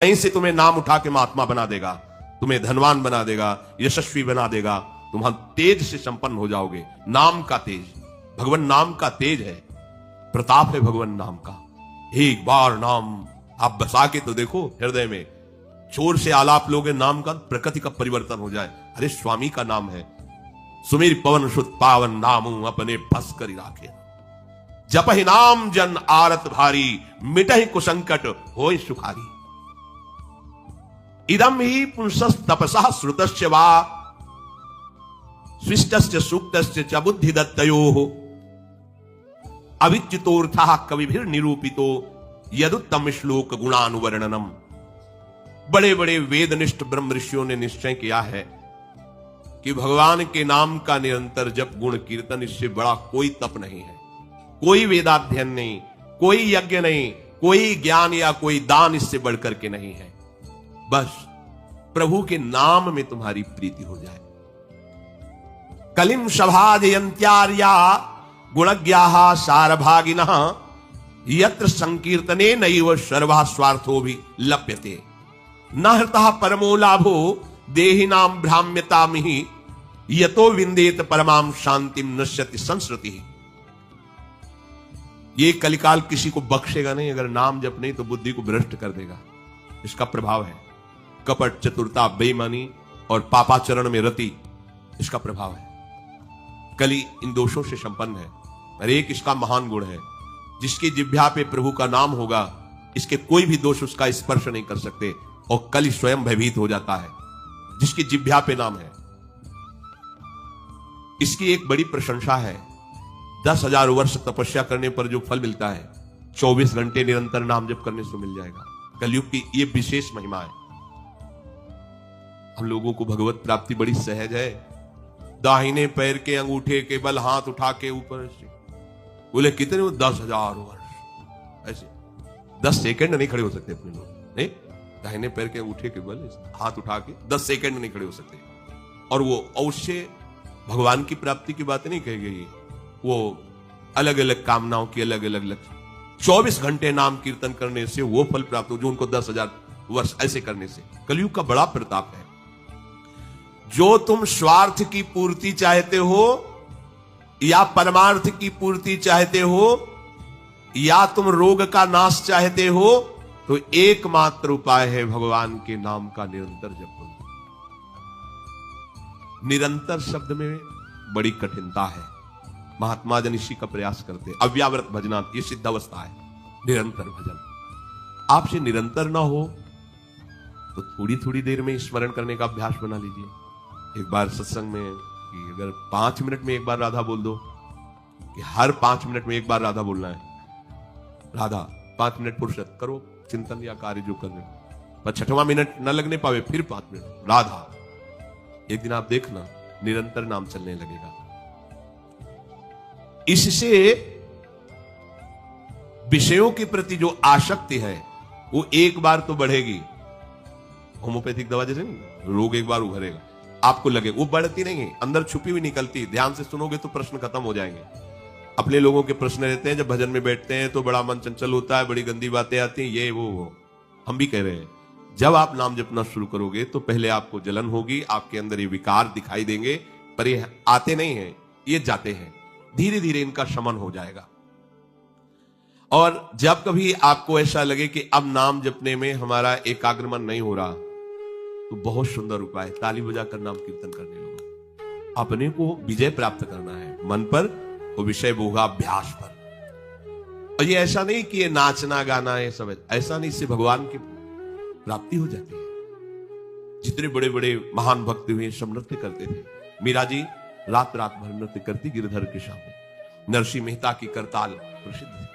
कहीं से तुम्हें नाम उठा के महात्मा बना देगा, तुम्हें धनवान बना देगा, यशस्वी बना देगा, तुम तेज से संपन्न हो जाओगे। नाम का तेज, भगवान नाम का तेज है, प्रताप है भगवान नाम का। एक बार नाम आप बसा के तो देखो हृदय में, जोर से आलाप लोगे नाम का, प्रकृति का परिवर्तन हो जाए। अरे स्वामी का नाम है, सुमीर पवन सुत पावन नामू अपने बस कर राखे। जपहि नाम जन आरत भारी, मिटहि कुसंकट होय सुखारी। इदम ही पुंसस तपसा श्रुतस्य वा, स्विष्टस्य सूक्तस्य च बुद्धि दत्तयोः। अविच्युतोऽर्थः कविभिर निरूपितो, यदुत्तम श्लोक गुणानुवर्णनम। बड़े बड़े वेदनिष्ठ ब्रह्म ऋषियों ने निश्चय किया है कि भगवान के नाम का निरंतर जप गुण कीर्तन, इससे बड़ा कोई तप नहीं है, कोई वेदाध्ययन नहीं, कोई यज्ञ नहीं, कोई ज्ञान या कोई दान इससे बढ़कर के नहीं है। बस प्रभु के नाम में तुम्हारी प्रीति हो जाए। कलिम सभाजयंत्यार्या गुणज्ञाः सारभागिनः, यत्र संकीर्तने नैव सर्वः स्वार्थो भी लप्यते। न हृतः परमो लाभो देहिनां भ्राम्यतामिहि, यतो विंदेत परमां शांतिम नश्यति संस्कृति। ये कलिकाल किसी को बख्शेगा नहीं, अगर नाम जप नहीं तो बुद्धि को भ्रष्ट कर देगा। इसका प्रभाव है कपट, चतुरता, बेईमानी और पापाचरण में रति, इसका प्रभाव है। कली इन दोषों से संपन्न है। और एक इसका महान गुण है, जिसकी जिह्वा पे प्रभु का नाम होगा, इसके कोई भी दोष उसका स्पर्श नहीं कर सकते, और कली स्वयं भयभीत हो जाता है जिसकी जिह्वा पे नाम है। इसकी एक बड़ी प्रशंसा है, 10,000 वर्ष तपस्या करने पर जो फल मिलता है, 24 घंटे निरंतर नाम जप करने से मिल जाएगा। कलयुग की ये विशेष महिमा है। हम लोगों को भगवत प्राप्ति बड़ी सहज है। दाहिने पैर के अंगूठे के बल हाथ उठा के ऊपर से बोले कितने, 10,000 वर्ष, ऐसे 10 सेकंड नहीं खड़े हो सकते अपने लोग, नहीं। दाहिने पैर के अंगूठे के बल हाथ उठा के 10 सेकंड नहीं खड़े हो सकते। और वो अवश्य भगवान की प्राप्ति की बात नहीं कही गई, वो अलग अलग कामनाओं की अलग अलग लक्ष्य। 24 घंटे नाम कीर्तन करने से वो फल प्राप्त हो जो उनको 10,000 वर्ष ऐसे करने से। कलयुग का बड़ा प्रताप है। जो तुम स्वार्थ की पूर्ति चाहते हो या परमार्थ की पूर्ति चाहते हो, या तुम रोग का नाश चाहते हो, तो एकमात्र उपाय है भगवान के नाम का निरंतर जप। निरंतर शब्द में बड़ी कठिनता है। महात्मा जन इसी का प्रयास करते हैं। अव्यावृत भजनात्, ये सिद्ध अवस्था है, निरंतर भजन। आपसे निरंतर ना हो तो थोड़ी थोड़ी देर में स्मरण करने का अभ्यास बना लीजिए। एक बार सत्संग में कि अगर 5 मिनट में एक बार राधा बोल दो, कि हर 5 मिनट में एक बार राधा बोलना है। राधा 5 मिनट फुर्सत करो, चिंतन या कार्य जो कर रहे हो, पर 6वां मिनट न लगने पावे, फिर 5 मिनट राधा। एक दिन आप देखना निरंतर नाम चलने लगेगा। इससे विषयों के प्रति जो आसक्ति है वो एक बार तो बढ़ेगी। होम्योपैथिक दवा जैसे रोग एक बार उभरेगा, आपको लगे वो बढ़ती नहीं है, अंदर छुपी हुई निकलती। ध्यान से सुनोगे तो प्रश्न खत्म हो जाएंगे। अपने लोगों के प्रश्न रहते हैं, जब भजन में बैठते हैं तो बड़ा मन चंचल होता है, बड़ी गंदी बातें आती हैं, ये वो। हम भी कह रहे हैं, जब आप नाम जपना शुरू करोगे तो पहले आपको जलन होगी, आपके अंदर ये विकार दिखाई देंगे, पर ये आते नहीं हैं, ये जाते हैं। धीरे धीरे इनका शमन हो जाएगा। और जब कभी आपको ऐसा लगे कि अब नाम जपने में हमारा एकाग्र मन नहीं हो रहा, तो बहुत सुंदर उपाय, ताली बजाकर नाम कीर्तन करने लगो। अपने को विजय प्राप्त करना है मन पर और विषय भोगाभ्यास पर। और ये ऐसा नहीं कि ये नाचना गाना है सब, ऐसा नहीं, इससे भगवान की प्राप्ति हो जाती है। जितने बड़े बड़े महान भक्त हुए सब नृत्य करते थे। मीरा जी रात रात भर नृत्य करती गिरधर के सामने। नरसिंह मेहता की करताल प्रसिद्ध है,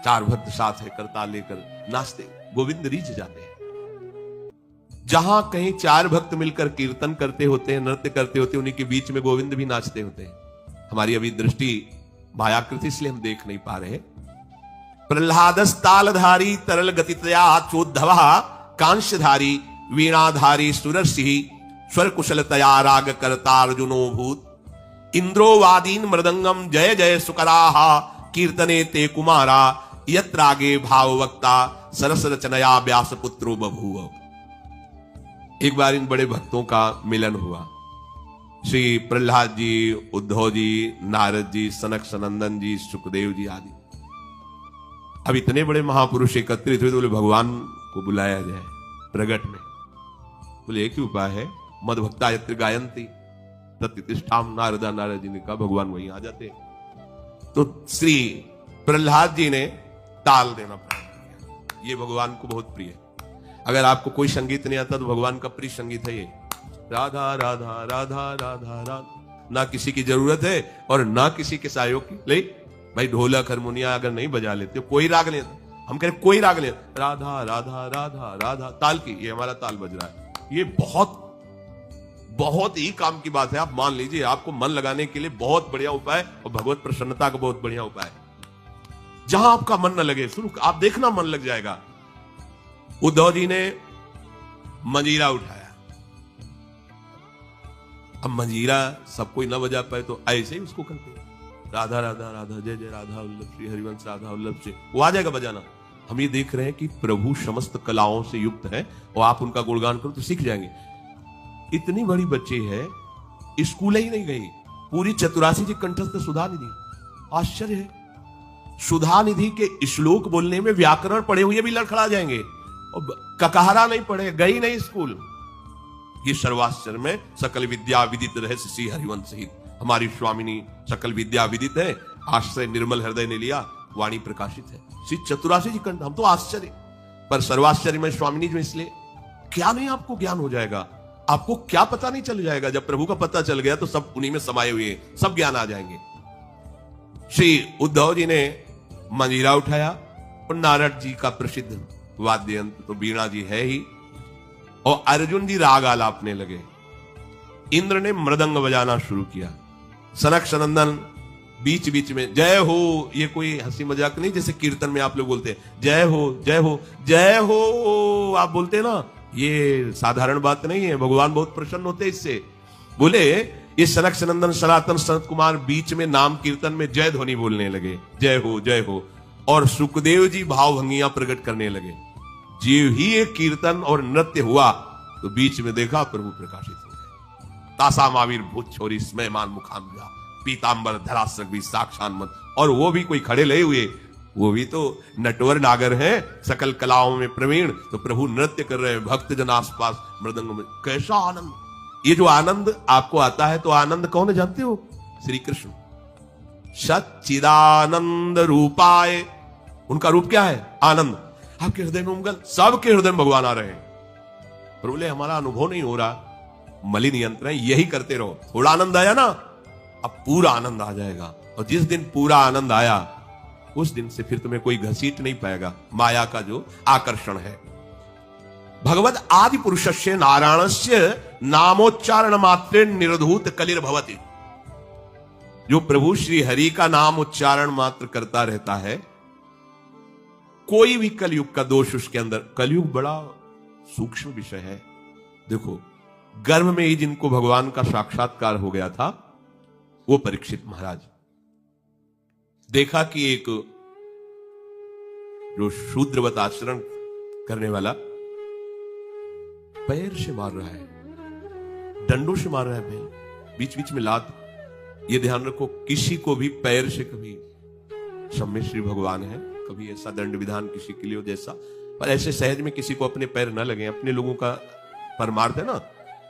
4 भक्त साथ है, करताल लेकर नाचते, गोविंद रीझ जाते हैं। जहां कहीं 4 भक्त मिलकर कीर्तन करते होते हैं, नृत्य करते होते हैं, उन्हीं के बीच में गोविंद भी नाचते होते हैं। हमारी अभी दृष्टि मायाकृति, इसलिए हम देख नहीं पा रहे। प्रह्लादस्तालधारी तरल गतितया चोद्धवा, कांस्यधारी वीणाधारी सुरसिंह, स्वर कुशलतया राग करता अर्जुनो भूत। इंद्रोवादीन मृदंगम जय जय सुकराहा, कीर्तने ते कुमारा, यत्रागे भाववक्ता सरस रचनया व्यास पुत्रो बभूव। एक बार इन बड़े भक्तों का मिलन हुआ। श्री प्रहलाद जी, उद्धव जी, नारद जी, सनक सनंदन जी, सुखदेव जी आदि। अब इतने बड़े महापुरुष एकत्रित हुए तो बोले भगवान को बुलाया जाए प्रगट में। बोले एक ही उपाय है, मद भक्ता यत्र गायंती तत्तिष्ठाम। नारदा नारद जी ने कहा भगवान वहीं आ जाते। तो श्री प्रहलाद जी ने ताल देना प्रारंभ किया। ये भगवान को बहुत प्रिय है। अगर आपको कोई संगीत नहीं आता तो भगवान का प्रिय संगीत है ये, राधा राधा राधा राधा राधा। ना किसी की जरूरत है और ना किसी के सहयोग की। ले भाई ढोलक हारमोनिया अगर नहीं बजा लेते, कोई राग नहीं, हम कह रहे कोई राग नहीं, राधा राधा राधा राधा ताल की, ये हमारा ताल बज रहा है। ये बहुत बहुत ही काम की बात है। आप मान लीजिए, आपको मन लगाने के लिए बहुत बढ़िया उपाय और भगवत प्रसन्नता का बहुत बढ़िया उपाय। जहां आपका मन न लगे, शुरू आप देखना मन लग जाएगा। उद्धव जी ने मंजीरा उठाया। अब मंजीरा सब कोई न बजा पाए तो ऐसे ही उसको करते हैं, राधा राधा राधा जय जय राधा वल्लभ श्री हरिवंश राधा वल्लभ से वो आ जाएगा बजाना। हम ये देख रहे हैं कि प्रभु समस्त कलाओं से युक्त है और आप उनका गुणगान करो तो सीख जाएंगे। इतनी बड़ी बच्ची है, स्कूल ही नहीं गई, पूरी चतुरासी जी कंठस्थ सुधा निधि। आश्चर्य है, सुधा निधि के श्लोक बोलने में व्याकरण पढ़े हुए भी लड़खड़ा जाएंगे और ककहरा नहीं पढ़े, गई नहीं स्कूल। ये सर्वाश्चर्य में सकल विद्या विदित रहस्य श्री हरिवंश सहित। हमारी स्वामिनी सकल विद्या विदित है, आश्रय निर्मल हृदय ने लिया, वाणी प्रकाशित है। श्री चतुरासी जी कंठ, हम तो आश्चर्य पर सर्वाश्चर्य में स्वामिनी जो, इसलिए क्या नहीं आपको ज्ञान हो जाएगा। आपको क्या पता नहीं चल जाएगा, जब प्रभु का पता चल गया तो सब उन्हीं में समाये हुए सब ज्ञान आ जाएंगे। श्री उद्धव जी ने मंजीरा उठाया और नारद जी का प्रसिद्ध वाद्य यंत्र तो वीणा जी है ही, और अर्जुन जी राग आलापने लगे। इंद्र ने मृदंग बजाना शुरू किया। सनक सनंदन बीच बीच में जय हो, ये कोई हंसी मजाक नहीं, जैसे कीर्तन में आप लोग बोलते हैं जय हो जय हो जय हो, आप बोलते हैं ना, ये साधारण बात नहीं है। भगवान बहुत प्रसन्न होते इससे। बोले ये सनक सनंदन सनातन सनत कुमार बीच में नाम कीर्तन में जय ध्वनि बोलने लगे, जय हो जय हो, और सुखदेव जी भावभंगियां प्रकट करने लगे। जीव ही एक कीर्तन और नृत्य हुआ तो बीच में देखा प्रभु प्रकाशित हो गए। तासा मावीर भूत छोरी स्मयमान मुखाम्बा पीतांबर धरासक भी साक्षान मत। और वो भी कोई खड़े लगे हुए, वो भी तो नटवर नागर हैं, सकल कलाओं में प्रवीण। तो प्रभु नृत्य कर रहे हैं, भक्त जन आसपास मृदंग में। कैसा आनंद! ये जो आनंद आपको आता है, तो आनंद कौन है जानते हो? श्री कृष्ण सच्चिदानंद रूपाय। उनका रूप क्या है? आनंद। आपके हृदय में उमगल, सबके हृदय में भगवान आ रहे हैं। पर बोले हमारा अनुभव नहीं हो रहा, मलिन यंत्र है, यही करते रहो। थोड़ा आनंद आया ना, अब पूरा आनंद आ जाएगा। और जिस दिन पूरा आनंद आया, उस दिन से फिर तुम्हें कोई घसीट नहीं पाएगा। माया का जो आकर्षण है। भगवद आदि पुरुषस्य नारायणस्य नामोच्चारण मात्रे निरधूत कलिर भवति। जो प्रभु श्री हरि का नाम उच्चारण मात्र करता रहता है, कोई भी कलयुग का दोष उसके अंदर। कलयुग बड़ा सूक्ष्म विषय है। देखो, गर्भ में ही जिनको भगवान का साक्षात्कार हो गया था, वो परीक्षित महाराज, देखा कि एक जो शूद्रवत आचरण करने वाला पैर से मार रहा है, डंडों से मार रहा है, पैर बीच बीच में लात। ये ध्यान रखो, किसी को भी पैर से कभी, सब में श्री भगवान है, कभी ऐसा दंड विधान किसी के लिए हो जैसा, पर ऐसे सहज में किसी को अपने पैर न लगे। अपने लोगों का परमार्थ है ना,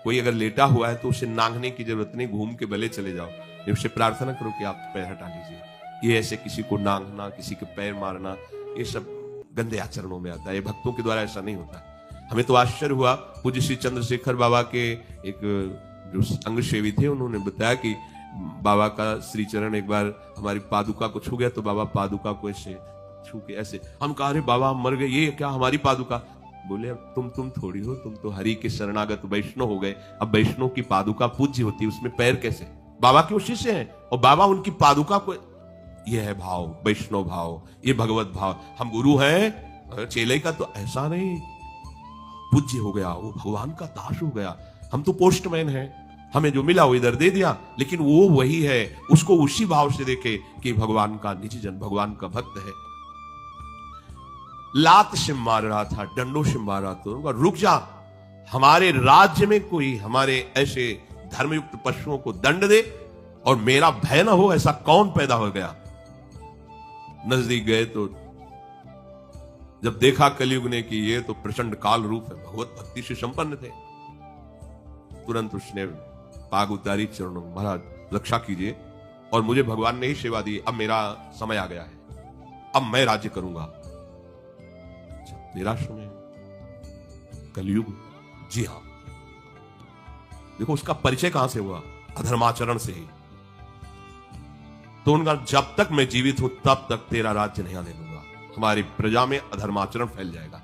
कोई अगर लेटा हुआ है तो उसे नांगने की जरूरत नहीं, घूम के भले चले जाओ, उससे प्रार्थना करो कि आप पैर हटा लीजिए। ये ऐसे किसी को नांगना, किसी के पैर मारना, ये सब गंदे आचरणों में आता है। भक्तों के द्वारा ऐसा नहीं होता। हमें तो आश्चर्य हुआ, पूज्य श्री चंद्रशेखर बाबा के एक जो अंग सेवी थे, उन्होंने बताया कि बाबा का श्री चरण एक बार हमारी पादुका को छू गया, तो बाबा पादुका को ऐसे छू के ऐसे, हम कहा, अरे बाबा हम मर गए, ये क्या हमारी पादुका? बोले अब तुम थोड़ी हो, तुम तो हरि के शरणागत वैष्णव हो गए। अब वैष्णव की पादुका पूज्य होती है, उसमें पैर कैसे? बाबा के शिष्य हैं और बाबा उनकी पादुका को, ये है भाव, वैष्णव भाव, ये भगवत भाव। हम गुरु हैं, चेले का तो ऐसा नहीं, पूज्य हो गया, वो भगवान का दास हो गया। हम तो पोस्टमैन हैं, हमें जो मिला वो इधर दे दिया, लेकिन वो वही है, उसको उसी भाव से देखे कि भगवान का निज जन, भगवान का भक्त है। लात से मार रहा था, डंडों से मार रहा था। उनका रुक जा, हमारे राज्य में कोई हमारे ऐसे धर्मयुक्त पशुओं को दंड दे और मेरा भय ना हो, ऐसा कौन पैदा हो गया। नजदीक गए तो जब देखा कलयुग ने कि ये तो प्रचंड काल रूप है, भगवत भक्ति से संपन्न थे, तुरंत उसने पाग उतारी, चरणों में, महाराज रक्षा कीजिए और मुझे भगवान ने ही सेवा दी, अब मेरा समय आ गया है, अब मैं राज्य करूंगा। तेरा समय कलयुग, जी हां। देखो उसका परिचय कहां से हुआ, अधर्माचरण से ही। तो उनका जब तक मैं जीवित हूं तब तक तेरा राज्य नहीं आने दूंगा, हमारी प्रजा में अधर्माचरण फैल जाएगा।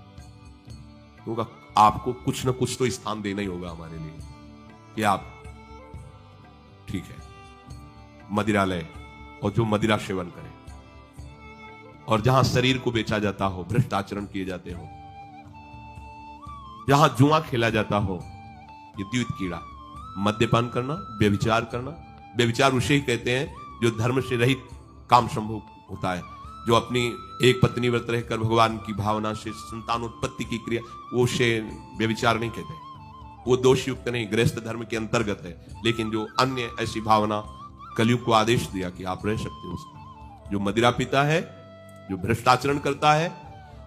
उनका आपको कुछ ना कुछ तो स्थान देना ही होगा हमारे लिए कि आप ठीक है मदिरालय और जो मदिरा सेवन करे और जहां शरीर को बेचा जाता हो, भ्रष्ट आचरण किए जाते हो, जहां जुआ खेला जाता हो, ये द्वित कीड़ा, मद्यपान करना, व्यभिचार करना। व्यभिचार उसे ही कहते हैं जो धर्म से रहित काम संभोग होता है, जो अपनी एक पत्नी व्रत रहकर भगवान की भावना से संतानोत्पत्ति की क्रिया, वो उसे व्यभिचार नहीं कहते, वो दोषयुक्त नहीं, गृहस्थ धर्म के अंतर्गत है। लेकिन जो अन्य ऐसी भावना कलयुग को आदेश दिया कि आप रह सकते हो, उसको जो मदिरा पीता है, जो भ्रष्टाचरण करता है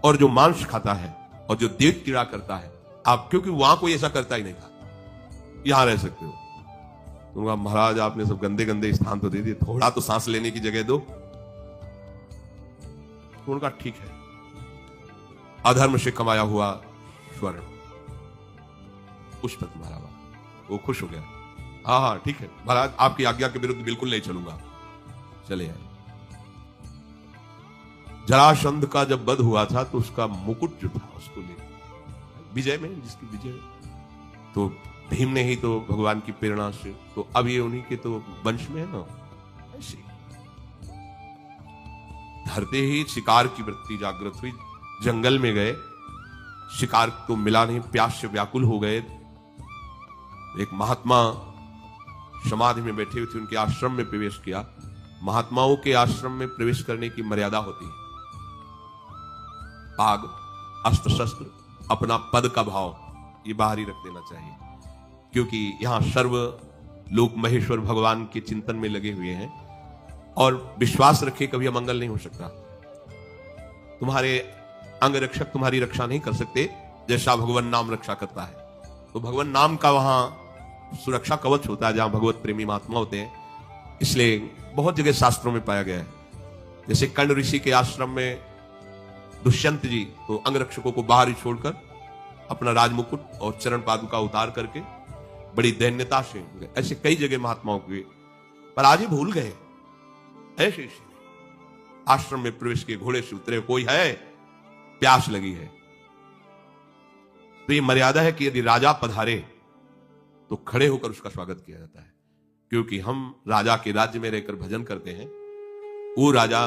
और जो मांस खाता है और जो देव कीड़ा करता है, आप क्योंकि वहां कोई ऐसा करता ही नहीं था, यहां रह सकते हो। तो महाराज आपने सब गंदे गंदे स्थान तो दे दिए, थोड़ा तो सांस लेने की जगह दो। तो उनका ठीक है, अधर्म से कमाया हुआ स्वर्ण पुष्पक मारा, वो खुश हो गया, हाँ हाँ ठीक है महाराज, आपकी आज्ञा के विरुद्ध बिल्कुल नहीं चलूंगा, चले आए। जरासंध का जब वध हुआ था तो उसका मुकुट जो था उसको ले, विजय में जिसकी विजय, तो भीम ने ही तो भगवान की प्रेरणा से, तो अब ये उन्हीं के तो वंश में है ना। ऐसे धरते ही शिकार की वृत्ति जागृत हुई, जंगल में गए, शिकार तो मिला नहीं, प्यास से व्याकुल हो गए। एक महात्मा समाधि में बैठे हुए थे, उनके आश्रम में प्रवेश किया। महात्माओं के आश्रम में प्रवेश करने की मर्यादा होती है, पाग, अस्त्र शस्त्र, अपना पद का भाव ये बाहर ही रख देना चाहिए, क्योंकि यहां सर्व लोक महेश्वर भगवान के चिंतन में लगे हुए हैं और विश्वास रखे कभी अमंगल नहीं हो सकता। तुम्हारे अंग रक्षक तुम्हारी रक्षा नहीं कर सकते जैसा भगवान नाम रक्षा करता है। तो भगवान नाम का वहां सुरक्षा कवच होता है जहां भगवत प्रेमी महात्मा होते हैं, इसलिए बहुत जगह शास्त्रों में पाया गया है। जैसे कर्ण ऋषि के आश्रम में दुष्यंत जी तो अंग रक्षकों को बाहर ही छोड़कर अपना राजमुकुट और चरण पादुका उतार करके बड़ी दैन्यता से, ऐसे कई जगह महात्माओं के, पर आज ही भूल गए। ऐसे आश्रम में प्रवेश किए, घोड़े से उतरे, कोई है, प्यास लगी है। तो ये मर्यादा है कि यदि राजा पधारे तो खड़े होकर उसका स्वागत किया जाता है, क्योंकि हम राजा के राज्य में रहकर भजन करते हैं। वो राजा